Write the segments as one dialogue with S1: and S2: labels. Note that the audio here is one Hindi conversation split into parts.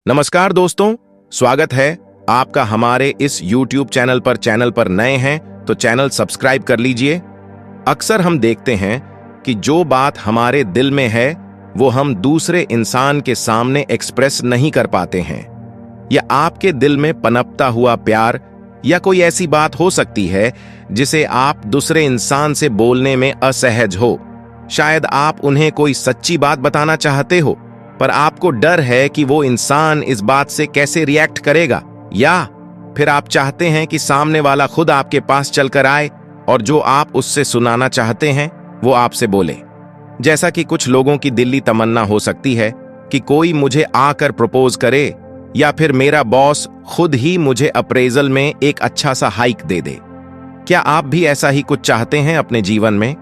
S1: नमस्कार दोस्तों, स्वागत है आपका हमारे इस YouTube चैनल पर नए हैं तो चैनल सब्सक्राइब कर लीजिए। अक्सर हम देखते हैं कि जो बात हमारे दिल में है वो हम दूसरे इंसान के सामने एक्सप्रेस नहीं कर पाते हैं। या आपके दिल में पनपता हुआ प्यार या कोई ऐसी बात हो सकती है जिसे आप दूसरे इंसान से बोलने में असहज हो। शायद आप उन्हें कोई सच्ची बात बताना चाहते हो, पर आपको डर है कि वो इंसान इस बात से कैसे रिएक्ट करेगा, या फिर आप चाहते हैं कि सामने वाला खुद आपके पास चलकर आए और जो आप उससे सुनाना चाहते हैं वो आपसे बोले। जैसा कि कुछ लोगों की दिली तमन्ना हो सकती है कि कोई मुझे आकर प्रपोज करे, या फिर मेरा बॉस खुद ही मुझे अप्रेजल में एक अच्छा सा हाइक दे दे। क्या आप भी ऐसा ही कुछ चाहते हैं अपने जीवन में?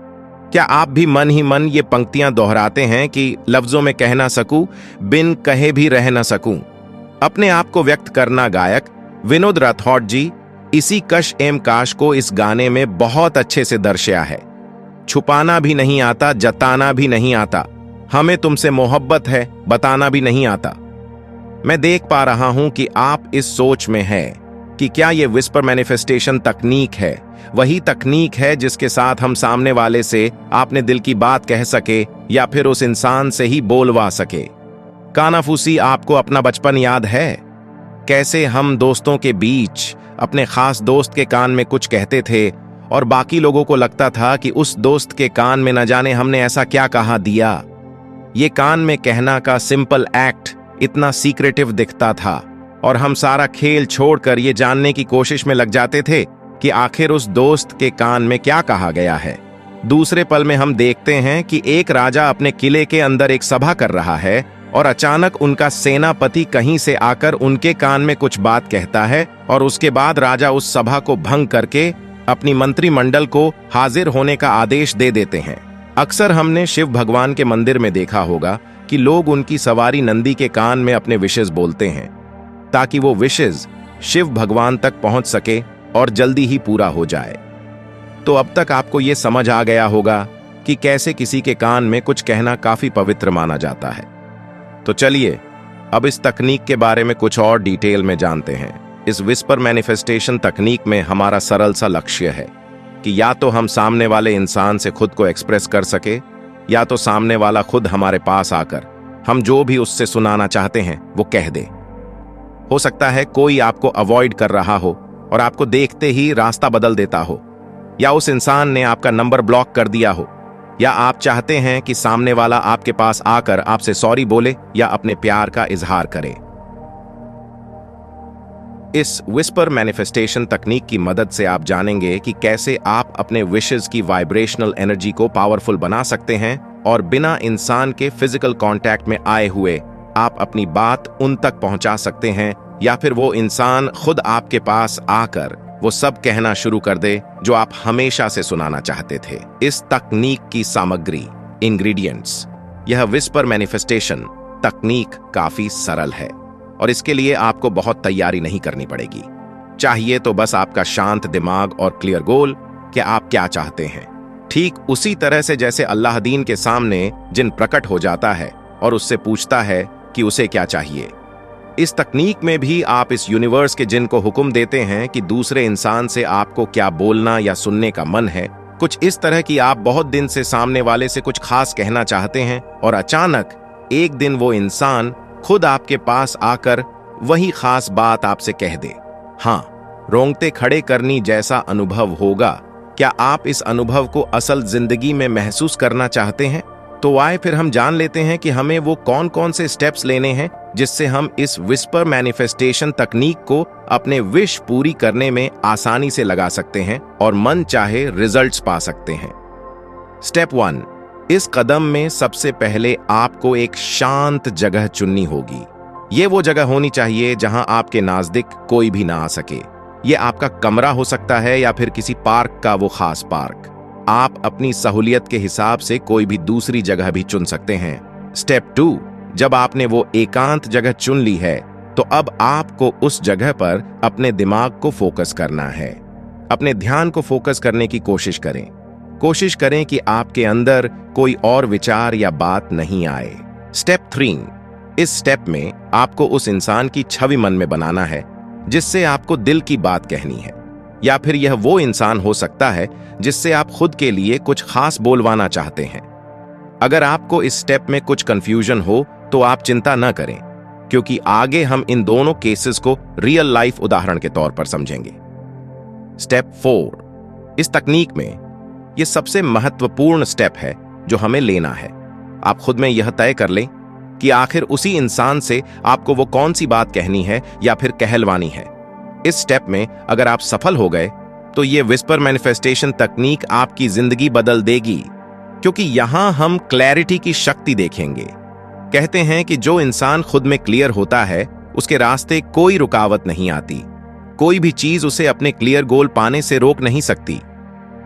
S1: क्या आप भी मन ही मन ये पंक्तियां दोहराते हैं कि लफ्जों में कह ना सकूं, बिन कहे भी रह ना सकूं? अपने आप को व्यक्त करना गायक विनोद राठौड़ जी इसी कश एम काश को इस गाने में बहुत अच्छे से दर्शाया है। छुपाना भी नहीं आता, जताना भी नहीं आता, हमें तुमसे मोहब्बत है बताना भी नहीं आता। मैं देख पा रहा हूं कि आप इस सोच में है कि क्या ये विस्पर मैनिफेस्टेशन तकनीक है, वही तकनीक है जिसके साथ हम सामने वाले से आपने दिल की बात कह सके या फिर उस इंसान से ही बोलवा सके। कानाफूसी, आपको अपना बचपन याद है? कैसे हम दोस्तों के बीच अपने खास दोस्त के कान में कुछ कहते थे और बाकी लोगों को लगता था कि उस दोस्त के कान में न जाने हमने ऐसा क्या कहा दिया। ये कान में कहना का सिंपल एक्ट इतना सीक्रेटिव दिखता था और हम सारा खेल छोड़कर ये जानने की कोशिश में लग जाते थे कि आखिर उस दोस्त के कान में क्या कहा गया है। दूसरे पल में हम देखते हैं कि एक राजा अपने किले के अंदर एक सभा कर रहा है और अचानक उनका सेनापति कहीं से आकर उनके कान में कुछ बात कहता है और उसके बाद राजा उस सभा को भंग करके अपनी मंत्रिमंडल को हाजिर होने का आदेश दे देते हैं। अक्सर हमने शिव भगवान के मंदिर में देखा होगा कि लोग उनकी सवारी नंदी के कान में अपने विशेष बोलते हैं ताकि वो विशेष शिव भगवान तक पहुंच सके और जल्दी ही पूरा हो जाए। तो अब तक आपको ये समझ आ गया होगा कि कैसे किसी के कान में कुछ कहना काफी पवित्र माना जाता है। तो चलिए अब इस तकनीक के बारे में कुछ और डिटेल में जानते हैं। इस विस्पर मैनिफेस्टेशन तकनीक में हमारा सरल सा लक्ष्य है कि या तो हम सामने वाले इंसान से खुद को एक्सप्रेस कर सके, या तो सामने वाला खुद हमारे पास आकर हम जो भी उससे सुनाना चाहते हैं वो कह दे। हो सकता है कोई आपको अवॉइड कर रहा हो और आपको देखते ही रास्ता बदल देता हो, या उस इंसान ने आपका नंबर ब्लॉक कर दिया हो, या आप चाहते हैं कि सामने वाला आपके पास आकर आपसे सॉरी बोले या अपने प्यार का इजहार करे। इस विस्पर मैनिफेस्टेशन तकनीक की मदद से आप जानेंगे कि कैसे आप अपने विशेस की वाइब्रेशनल एनर्जी को पावरफुल बना सकते हैं और बिना इंसान के फिजिकल कांटेक्ट में आए हुए आप अपनी बात उन तक पहुंचा सकते हैं, या फिर वो इंसान खुद आपके पास आकर वो सब कहना शुरू कर दे जो आप हमेशा से सुनाना चाहते थे। इस तकनीक की सामग्री, इंग्रेडिएंट्स, यह विस्पर मैनिफेस्टेशन तकनीक काफी सरल है और इसके लिए आपको बहुत तैयारी नहीं करनी पड़ेगी। चाहिए तो बस आपका शांत दिमाग और क्लियर गोल कि आप क्या चाहते हैं। ठीक उसी तरह से जैसे अल्लाहदीन के सामने जिन प्रकट हो जाता है और उससे पूछता है कि उसे क्या चाहिए। इस तकनीक में भी आप इस यूनिवर्स के जिन को हुक्म देते हैं कि दूसरे इंसान से आपको क्या बोलना या सुनने का मन है। कुछ इस तरह कि आप बहुत दिन से सामने वाले से कुछ खास कहना चाहते हैं और अचानक एक दिन वो इंसान खुद आपके पास आकर वही खास बात आपसे कह दे। हाँ, रोंगटे खड़े करनी जैसा अनुभव होगा। क्या आप इस अनुभव को असल जिंदगी में महसूस करना चाहते हैं? तो आए फिर हम जान लेते हैं कि हमें वो कौन कौन से स्टेप्स लेने हैं जिससे हम इस विस्पर मैनिफेस्टेशन तकनीक को अपने विश पूरी करने में आसानी से लगा सकते हैं और मन चाहे रिजल्ट्स पा सकते हैं। स्टेप 1, इस कदम में सबसे पहले आपको एक शांत जगह चुननी होगी। ये वो जगह होनी चाहिए जहां आपके नजदीक कोई भी ना आ सके। ये आपका कमरा हो सकता है या फिर किसी पार्क का वो खास पार्क। आप अपनी सहूलियत के हिसाब से कोई भी दूसरी जगह भी चुन सकते हैं। स्टेप 2, जब आपने वो एकांत जगह चुन ली है तो अब आपको उस जगह पर अपने दिमाग को फोकस करना है। अपने ध्यान को फोकस करने की कोशिश करें। कोशिश करें कि आपके अंदर कोई और विचार या बात नहीं आए। स्टेप 3, इस स्टेप में आपको उस इंसान की छवि मन में बनाना है जिससे आपको दिल की बात कहनी है, या फिर यह वो इंसान हो सकता है जिससे आप खुद के लिए कुछ खास बोलवाना चाहते हैं। अगर आपको इस स्टेप में कुछ कंफ्यूजन हो तो आप चिंता न करें, क्योंकि आगे हम इन दोनों केसेस को रियल लाइफ उदाहरण के तौर पर समझेंगे। स्टेप 4। इस तकनीक में यह सबसे महत्वपूर्ण स्टेप है जो हमें लेना है। आप खुद में यह तय कर लें कि आखिर उसी इंसान से आपको वो कौन सी बात कहनी है या फिर कहलवानी है। इस स्टेप में अगर आप सफल हो गए तो ये विस्पर मैनिफेस्टेशन तकनीक आपकी जिंदगी बदल देगी, क्योंकि यहां हम क्लैरिटी की शक्ति देखेंगे। कहते हैं कि जो इंसान खुद में क्लियर होता है उसके रास्ते कोई रुकावट नहीं आती, कोई भी चीज उसे अपने क्लियर गोल पाने से रोक नहीं सकती।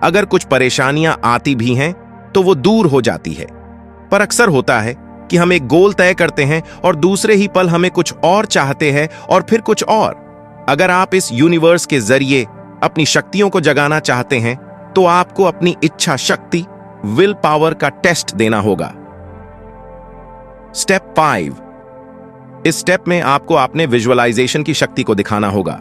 S1: अगर कुछ परेशानियां आती भी हैं तो वो दूर हो जाती है। पर अक्सर होता है कि हम एक गोल तय करते हैं और दूसरे ही पल हमें कुछ और चाहते हैं और फिर कुछ और। अगर आप इस यूनिवर्स के जरिए अपनी शक्तियों को जगाना चाहते हैं तो आपको अपनी इच्छा शक्ति, विल पावर का टेस्ट देना होगा। स्टेप 5। इस स्टेप में आपको अपने विजुअलाइजेशन की शक्ति को दिखाना होगा।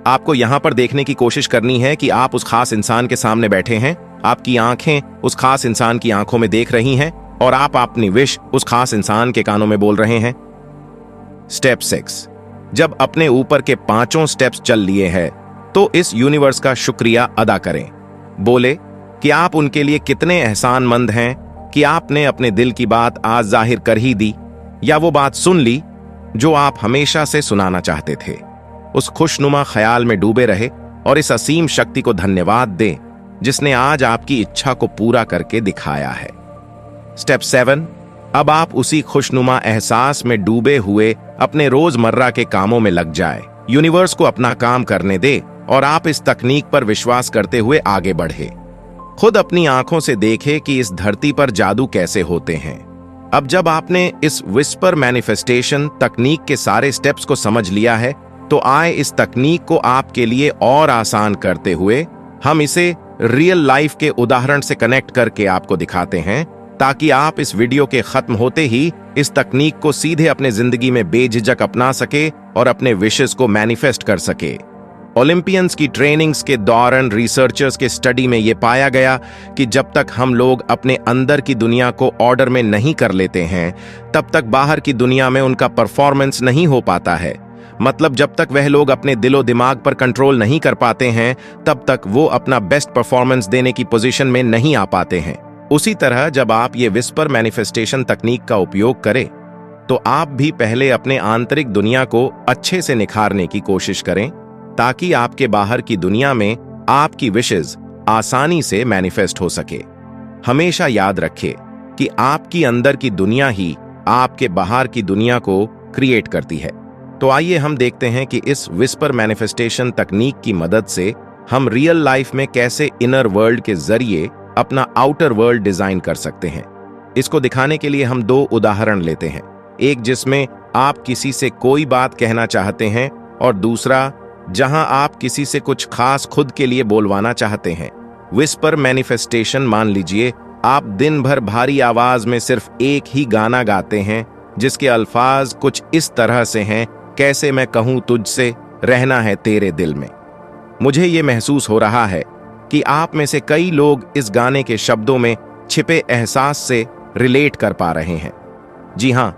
S1: आपको यहां पर देखने की कोशिश करनी है कि आप उस खास इंसान के सामने बैठे हैं, आपकी आंखें उस खास इंसान की आंखों में देख रही हैं और आप अपनी विश उस खास इंसान के कानों में बोल रहे हैं। स्टेप 6। जब अपने ऊपर के 5 स्टेप्स चल लिए हैं तो इस यूनिवर्स का शुक्रिया अदा करें। बोले कि आप उनके लिए कितने एहसानमंद हैं कि आपने अपने दिल की बात आज जाहिर कर ही दी, या वो बात सुन ली जो आप हमेशा से सुनाना चाहते थे। उस खुशनुमा ख्याल में डूबे रहे और इस असीम शक्ति को धन्यवाद दें जिसने आज आपकी इच्छा को पूरा करके दिखाया है। स्टेप 7। अब आप उसी खुशनुमा एहसास में डूबे हुए अपने रोजमर्रा के कामों में लग जाए। यूनिवर्स को अपना काम करने दे और आप इस तकनीक पर विश्वास करते हुए आगे बढ़े। खुद अपनी आंखों से देखे कि इस धरती पर जादू कैसे होते हैं। अब जब आपने इस विस्पर मैनिफेस्टेशन तकनीक के सारे स्टेप्स को समझ लिया है तो आए इस तकनीक को आपके लिए और आसान करते हुए हम इसे रियल लाइफ के उदाहरण से कनेक्ट करके आपको दिखाते हैं, ताकि आप इस वीडियो के खत्म होते ही इस तकनीक को सीधे अपने जिंदगी में बेझिझक अपना सके और अपने विशेस को मैनिफेस्ट कर सके। ओलंपियंस की ट्रेनिंग्स के दौरान रिसर्चर्स के स्टडी में यह पाया गया कि जब तक हम लोग अपने अंदर की दुनिया को ऑर्डर में नहीं कर लेते हैं तब तक बाहर की दुनिया में उनका परफॉर्मेंस नहीं हो पाता है। मतलब जब तक वह लोग अपने दिलो दिमाग पर कंट्रोल नहीं कर पाते हैं तब तक वो अपना बेस्ट परफॉर्मेंस देने की पोजीशन में नहीं आ पाते हैं। उसी तरह जब आप ये विस्पर मैनिफेस्टेशन तकनीक का उपयोग करें तो आप भी पहले अपने आंतरिक दुनिया को अच्छे से निखारने की कोशिश करें, ताकि आपके बाहर की दुनिया में आपकी विशेस आसानी से मैनिफेस्ट हो सके। हमेशा याद रखें कि आपकी अंदर की दुनिया ही आपके बाहर की दुनिया को क्रिएट करती है। तो आइए हम देखते हैं कि इस विस्पर मैनिफेस्टेशन तकनीक की मदद से हम रियल लाइफ में कैसे इनर वर्ल्ड के जरिए अपना आउटर वर्ल्ड डिजाइन कर सकते हैं। इसको दिखाने के लिए हम 2 उदाहरण लेते हैं, एक जिसमें आप किसी से कोई बात कहना चाहते हैं और दूसरा जहां आप किसी से कुछ खास खुद के लिए बोलवाना चाहते हैं। विस्पर मैनिफेस्टेशन मान लीजिए आप दिन भर भारी आवाज में सिर्फ एक ही गाना गाते हैं जिसके अल्फाज कुछ इस तरह से हैं, कैसे मैं कहूं तुझसे रहना है तेरे दिल में। मुझे ये महसूस हो रहा है कि आप में से कई लोग इस गाने के शब्दों में छिपे एहसास से रिलेट कर पा रहे हैं। जी हां,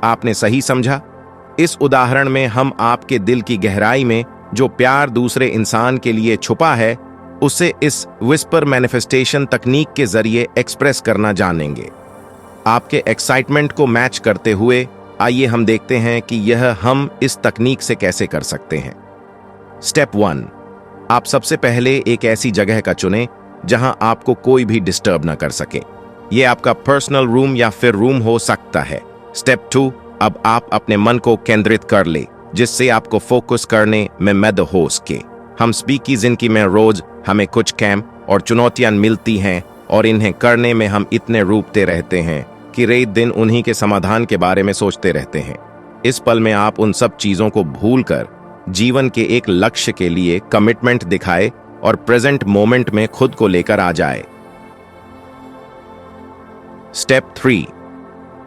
S1: आपने सही समझा। इस उदाहरण में हम आपके दिल की गहराई में जो प्यार दूसरे इंसान के लिए छुपा है उसे इस विस्पर मैनिफेस्टेशन तकनीक के जरिए एक्सप्रेस करना जानेंगे। आपके एक्साइटमेंट को मैच करते हुए आइए हम देखते हैं कि यह हम इस तकनीक से कैसे कर सकते हैं। स्टेप 1। आप सबसे पहले एक ऐसी जगह का चुनें जहां आपको कोई भी डिस्टर्ब ना कर सके। यह आपका पर्सनल रूम या फिर रूम हो सकता है। स्टेप 2। अब आप अपने मन को केंद्रित कर ले, जिससे आपको फोकस करने में मदद हो सके। हम स्पीकी जिंदगी में रोज हमें कुछ काम और चुनौतियां मिलती हैं और इन्हें करने में हम इतने रूठते रहते हैं कि रात दिन उन्हीं के समाधान के बारे में सोचते रहते हैं। इस पल में आप उन सब चीजों को भूलकर जीवन के एक लक्ष्य के लिए कमिटमेंट दिखाए और प्रेजेंट मोमेंट में खुद को लेकर आ जाए। स्टेप 3।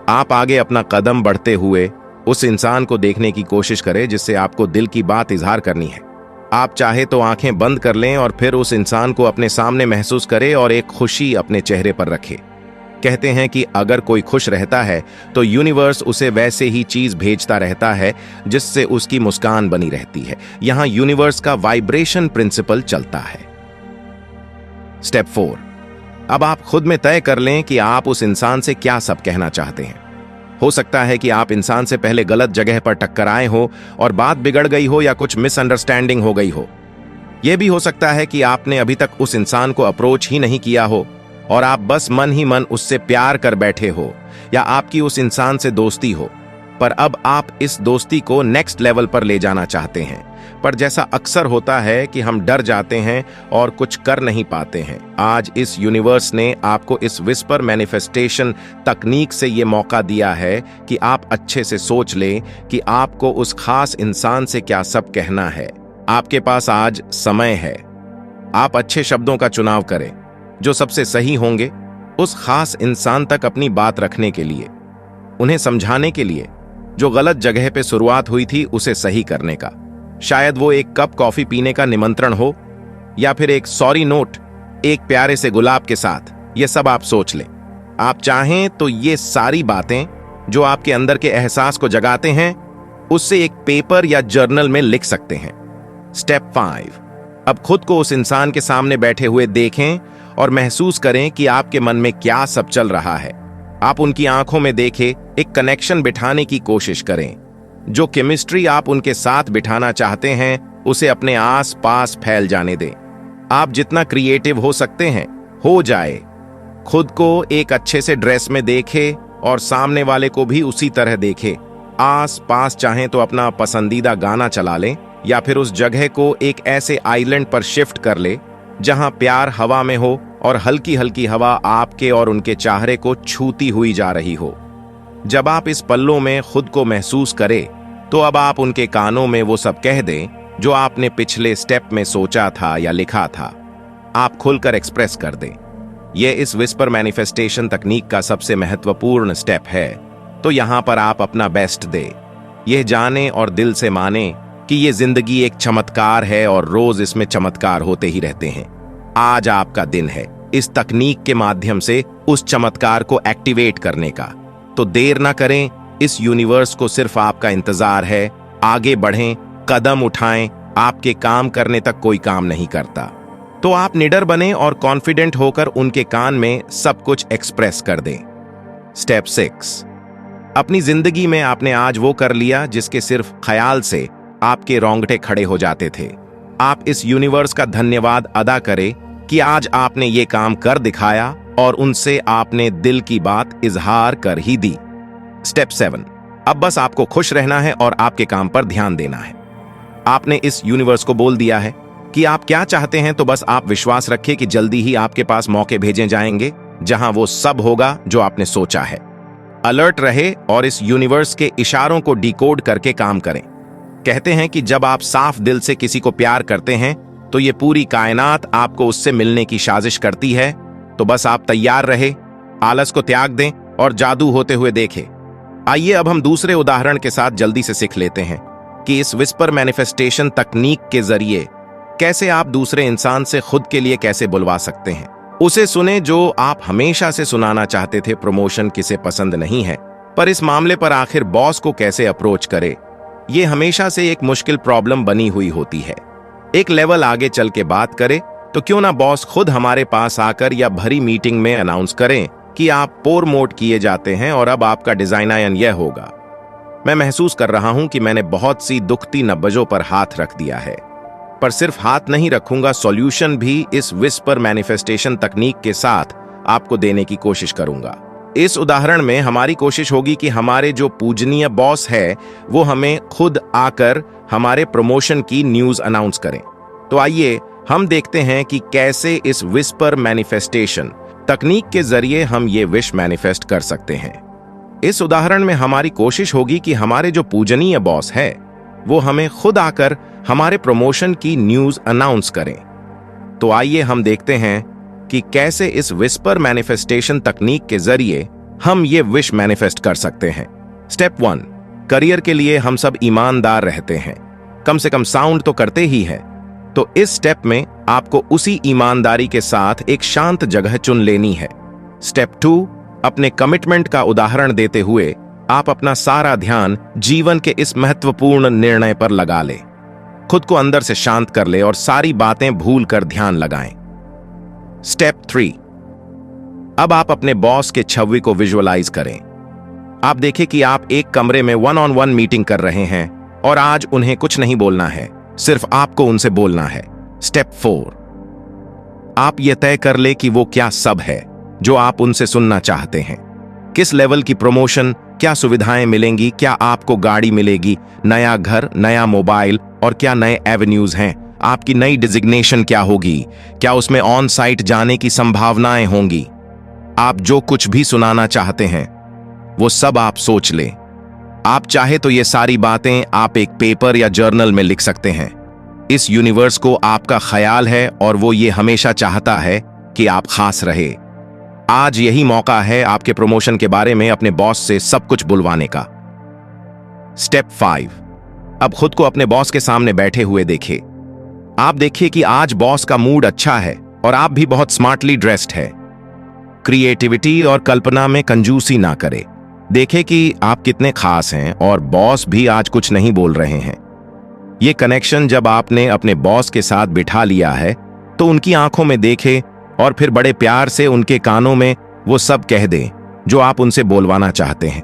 S1: आप आगे अपना कदम बढ़ते हुए उस इंसान को देखने की कोशिश करें जिससे आपको दिल की बात इजहार करनी है। आप चाहे तो आंखें बंद कर लें और फिर उस इंसान को अपने सामने महसूस करें और एक खुशी अपने चेहरे पर रखें। कहते हैं कि अगर कोई खुश रहता है तो यूनिवर्स उसे वैसे ही चीज भेजता रहता है जिससे उसकी मुस्कान बनी रहती है। यहां यूनिवर्स का वाइब्रेशन प्रिंसिपल चलता है। स्टेप 4। अब आप खुद में तय कर लें कि आप उस इंसान से क्या सब कहना चाहते हैं। हो सकता है कि आप इंसान से पहले गलत जगह पर टक्कर आए हो और बात बिगड़ गई हो या कुछ मिसअंडरस्टैंडिंग हो गई हो। यह भी हो सकता है कि आपने अभी तक उस इंसान को अप्रोच ही नहीं किया हो और आप बस मन ही मन उससे प्यार कर बैठे हो, या आपकी उस इंसान से दोस्ती हो पर अब आप इस दोस्ती को नेक्स्ट लेवल पर ले जाना चाहते हैं। पर जैसा अक्सर होता है कि हम डर जाते हैं और कुछ कर नहीं पाते हैं। आज इस यूनिवर्स ने आपको इस विस्पर मैनिफेस्टेशन तकनीक से ये मौका दिया है कि आप अच्छे से सोच लें कि आपको उस खास इंसान से क्या सब कहना है। आपके पास आज समय है। आप अच्छे शब्दों का चुनाव करें जो सबसे सही होंगे उस खास इंसान तक अपनी बात रखने के लिए, उन्हें समझाने के लिए जो गलत जगह पे शुरुआत हुई थी उसे सही करने का। शायद वो एक कप कॉफी पीने का निमंत्रण हो या फिर एक सॉरी नोट एक प्यारे से गुलाब के साथ। ये सब आप सोच लें। आप चाहें तो ये सारी बातें जो आपके अंदर के एहसास को जगाते हैं उससे एक पेपर या जर्नल में लिख सकते हैं। स्टेप 5। अब खुद को उस इंसान के सामने बैठे हुए देखें और महसूस करें कि आपके मन में क्या सब चल रहा है। आप उनकी आंखों में देखें, एक कनेक्शन बिठाने की कोशिश करें। जो केमिस्ट्री आप उनके साथ बिठाना चाहते हैं उसे अपने आस पास फैल जाने दें। आप जितना क्रिएटिव हो सकते हैं हो जाए। खुद को एक अच्छे से ड्रेस में देखें और सामने वाले को भी उसी तरह देखें। आस पास चाहें तो अपना पसंदीदा गाना चला लें या फिर उस जगह को एक ऐसे आइलैंड पर शिफ्ट कर ले जहां प्यार हवा में हो और हल्की हल्की हवा आपके और उनके चेहरे को छूती हुई जा रही हो। जब आप इस पल्लों में खुद को महसूस करें तो अब आप उनके कानों में वो सब कह दें जो आपने पिछले स्टेप में सोचा था या लिखा था। आप खुलकर एक्सप्रेस कर दें। यह इस विस्पर मैनिफेस्टेशन तकनीक का सबसे महत्वपूर्ण स्टेप है। तो यहां पर आप अपना बेस्ट दें। यह जाने और दिल से माने कि यह जिंदगी एक चमत्कार है और रोज इसमें चमत्कार होते ही रहते हैं। आज आपका दिन है इस तकनीक के माध्यम से उस चमत्कार को एक्टिवेट करने का। तो देर ना करें। इस यूनिवर्स को सिर्फ आपका इंतजार है। आगे बढ़ें, कदम उठाएं। आपके काम करने तक कोई काम नहीं करता। तो आप निडर बने और कॉन्फिडेंट होकर उनके कान में सब कुछ एक्सप्रेस कर दें। स्टेप 6। अपनी जिंदगी में आपने आज वो कर लिया जिसके सिर्फ ख्याल से आपके रोंगटे खड़े हो जाते थे। आप इस यूनिवर्स का धन्यवाद अदा करें कि आज आपने ये काम कर दिखाया और उनसे आपने दिल की बात इजहार कर ही दी। स्टेप 7। अब बस आपको खुश रहना है और आपके काम पर ध्यान देना है। आपने इस यूनिवर्स को बोल दिया है कि आप क्या चाहते हैं, तो बस आप विश्वास रखें कि जल्दी ही आपके पास मौके भेजे जाएंगे जहां वो सब होगा जो आपने सोचा है। अलर्ट रहे और इस यूनिवर्स के इशारों को डिकोड करके काम करें। कहते हैं कि जब आप साफ दिल से किसी को प्यार करते हैं तो ये पूरी कायनात आपको उससे मिलने की साजिश करती है। तो बस आप तैयार रहे, आलस को त्याग दें और जादू होते हुए देखें। आइए अब हम दूसरे उदाहरण के साथ जल्दी से सीख लेते हैं कि इस विस्पर मैनिफेस्टेशन तकनीक के जरिए कैसे आप दूसरे इंसान से खुद के लिए कैसे बुलवा सकते हैं। उसे सुने जो आप हमेशा से सुनाना चाहते थे। प्रमोशन किसे पसंद नहीं है, पर इस मामले पर आखिर बॉस को कैसे अप्रोच करे, ये हमेशा से एक मुश्किल प्रॉब्लम बनी हुई होती है। एक लेवल आगे चल के बात करें तो क्यों ना बॉस खुद हमारे पास आकर या भरी मीटिंग में अनाउंस करें कि आप प्रोमोट किए जाते हैं और अब आपका डिजाइन यह होगा। मैं महसूस कर रहा हूं कि मैंने बहुत सी दुखती नब्जों पर हाथ रख दिया है, पर सिर्फ हाथ नहीं रखूंगा, सॉल्यूशन भी इस विस्पर मैनिफेस्टेशन तकनीक के साथ आपको देने की कोशिश करूंगा। इस उदाहरण में हमारी कोशिश होगी कि हमारे जो पूजनीय बॉस है वो हमें खुद आकर हमारे प्रमोशन की न्यूज अनाउंस करें। तो आइए हम देखते हैं कि कैसे इस विस्पर मैनिफेस्टेशन तकनीक के जरिए हम ये विश मैनिफेस्ट कर सकते हैं। इस उदाहरण में हमारी कोशिश होगी कि हमारे जो पूजनीय बॉस है वो हमें खुद आकर हमारे प्रमोशन की न्यूज अनाउंस करें। तो आइए हम देखते हैं कि कैसे इस विस्पर मैनिफेस्टेशन तकनीक के जरिए हम ये विश मैनिफेस्ट कर सकते हैं। स्टेप 1, करियर के लिए हम सब ईमानदार रहते हैं, कम से कम साउंड तो करते ही हैं। तो इस स्टेप में आपको उसी ईमानदारी के साथ एक शांत जगह चुन लेनी है। स्टेप 2, अपने कमिटमेंट का उदाहरण देते हुए आप अपना सारा ध्यान जीवन के इस महत्वपूर्ण निर्णय पर लगा ले। खुद को अंदर से शांत कर ले और सारी बातें भूल कर ध्यान लगाएं। स्टेप 3, अब आप अपने बॉस के छवि को विजुअलाइज करें। आप देखें कि आप एक कमरे में 1-on-1 मीटिंग कर रहे हैं और आज उन्हें कुछ नहीं बोलना है, सिर्फ आपको उनसे बोलना है। स्टेप 4, आप यह तय कर ले कि वो क्या सब है जो आप उनसे सुनना चाहते हैं। किस लेवल की प्रमोशन, क्या सुविधाएं मिलेंगी, क्या आपको गाड़ी मिलेगी, नया घर, नया मोबाइल और क्या नए एवेन्यूज हैं। आपकी नई डिजिग्नेशन क्या होगी, क्या उसमें ऑन साइट जाने की संभावनाएं होंगी। आप जो कुछ भी सुनाना चाहते हैं वो सब आप सोच लें। आप चाहे तो ये सारी बातें आप एक पेपर या जर्नल में लिख सकते हैं। इस यूनिवर्स को आपका ख्याल है और वो ये हमेशा चाहता है कि आप खास रहे। आज यही मौका है आपके प्रमोशन के बारे में अपने बॉस से सब कुछ बुलवाने का। स्टेप 5, अब खुद को अपने बॉस के सामने बैठे हुए देखें। आप देखिए कि आज बॉस का मूड अच्छा है और आप भी बहुत स्मार्टली ड्रेस्ड है। क्रिएटिविटी और कल्पना में कंजूसी ना करें। देखें कि आप कितने खास हैं और बॉस भी आज कुछ नहीं बोल रहे हैं। ये कनेक्शन जब आपने अपने बॉस के साथ बिठा लिया है तो उनकी आंखों में देखें और फिर बड़े प्यार से उनके कानों में वो सब कह दें जो आप उनसे बोलवाना चाहते हैं।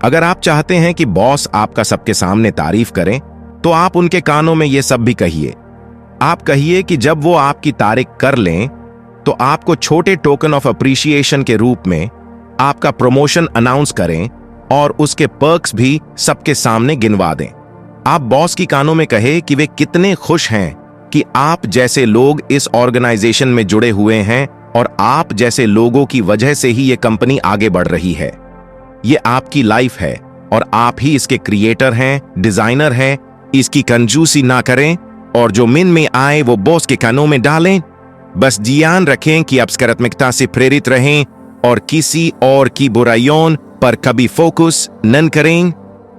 S1: अगर आप चाहते हैं कि बॉस आपका सबके सामने तारीफ करें तो आप उनके कानों में ये सब भी कहिए। आप कहिए कि जब वो आपकी तारीफ कर लें तो आपको छोटे टोकन ऑफ अप्रिशिएशन के रूप में आपका प्रमोशन अनाउंस करें और उसके पर्क्स भी सबके सामने गिनवा दें। आप बॉस की कानों में कहे कि वे कितने खुश हैं कि आप जैसे लोग इस ऑर्गेनाइजेशन में जुड़े हुए हैं और आप जैसे लोगों की वजह से ही ये कंपनी आगे बढ़ रही है। ये आपकी लाइफ है और आप ही इसके क्रिएटर हैं, डिजाइनर हैं। इसकी कंजूसी ना करें और जो मन में आए वो बॉस के कानों में डालें। बस ध्यान रखें कि आप सकारात्मकता से प्रेरित रहें और किसी और की बुराइयों पर कभी फोकस न करें।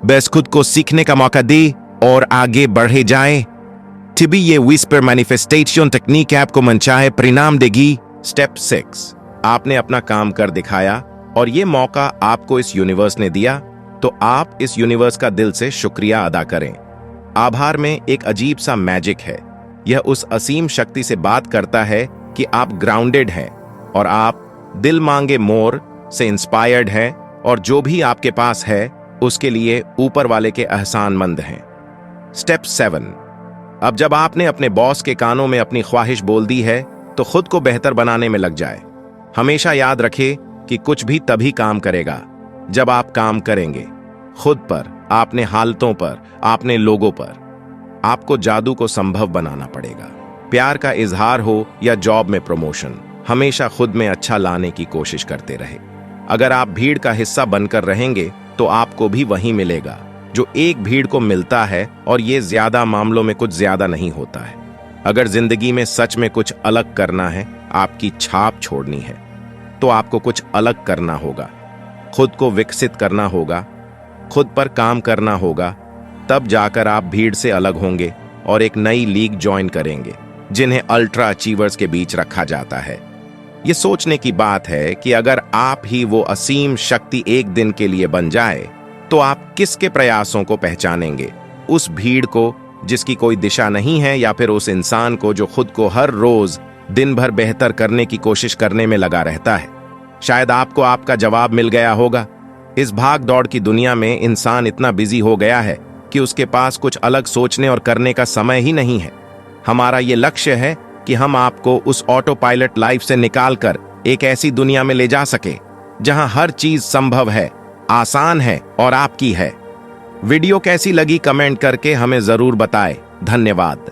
S1: बस खुद को सीखने का मौका दे और आगे बढ़े जाए। तभी ये विस्पर मैनिफेस्टेशन टेक्निक आपको मनचाहे परिणाम देगी। स्टेप 6, आपने अपना काम कर दिखाया और ये मौका आपको इस यूनिवर्स ने दिया, तो आप इस यूनिवर्स का दिल से शुक्रिया अदा करें। आभार में एक अजीब सा मैजिक है। यह उस असीम शक्ति से बात करता है कि आप ग्राउंडेड हैं और आप दिल मांगे मोर से इंस्पायर्ड हैं और जो भी आपके पास है उसके लिए ऊपर वाले के एहसानमंद हैं। स्टेप 7, अब जब आपने अपने बॉस के कानों में अपनी ख्वाहिश बोल दी है तो खुद को बेहतर बनाने में लग जाए। हमेशा याद रखें कि कुछ भी तभी काम करेगा जब आप काम करेंगे खुद पर, आपने हालतों पर, आपने लोगों पर। आपको जादू को संभव बनाना पड़ेगा। प्यार का इजहार हो या जॉब में प्रमोशन, हमेशा खुद में अच्छा लाने की कोशिश करते रहे। अगर आप भीड़ का हिस्सा बनकर रहेंगे तो आपको भी वही मिलेगा जो एक भीड़ को मिलता है, और ये ज्यादा मामलों में कुछ ज्यादा नहीं होता है। अगर जिंदगी में सच में कुछ अलग करना है, आपकी छाप छोड़नी है, तो आपको कुछ अलग करना होगा। खुद को विकसित करना होगा, खुद पर काम करना होगा। तब जाकर आप भीड़ से अलग होंगे और एक नई लीग ज्वाइन करेंगे जिन्हें अल्ट्रा अचीवर्स के बीच रखा जाता है। ये सोचने की बात है कि अगर आप ही वो असीम शक्ति एक दिन के लिए बन जाए तो आप किसके प्रयासों को पहचानेंगे? उस भीड़ को जिसकी कोई दिशा नहीं है, या फिर उस इंसान को जो खुद को हर रोज दिन भर बेहतर करने की कोशिश करने में लगा रहता है? शायद आपको आपका जवाब मिल गया होगा। इस भाग दौड़ की दुनिया में इंसान इतना बिजी हो गया है कि उसके पास कुछ अलग सोचने और करने का समय ही नहीं है। हमारा ये लक्ष्य है कि हम आपको उस ऑटो पायलट लाइफ से निकालकर एक ऐसी दुनिया में ले जा सके जहां हर चीज संभव है, आसान है और आपकी है। वीडियो कैसी लगी कमेंट करके हमें जरूर बताएं। धन्यवाद।